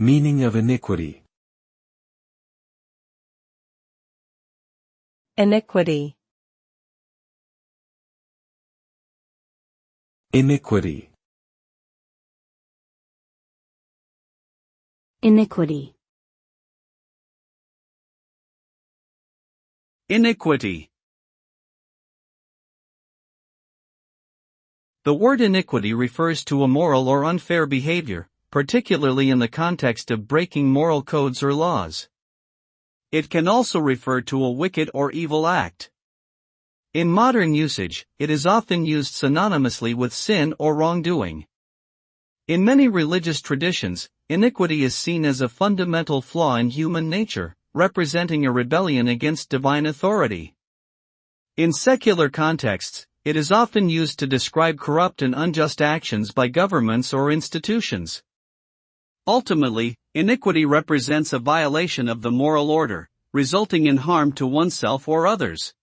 Meaning of iniquity. Iniquity. Iniquity. Iniquity. Iniquity. The word iniquity refers to immoral or unfair behavior, particularly in the context of breaking moral codes or laws. It can also refer to a wicked or evil act. In modern usage, it is often used synonymously with sin or wrongdoing. In many religious traditions, iniquity is seen as a fundamental flaw in human nature, representing a rebellion against divine authority. In secular contexts, it is often used to describe corrupt and unjust actions by governments or institutions. Ultimately, iniquity represents a violation of the moral order, resulting in harm to oneself or others.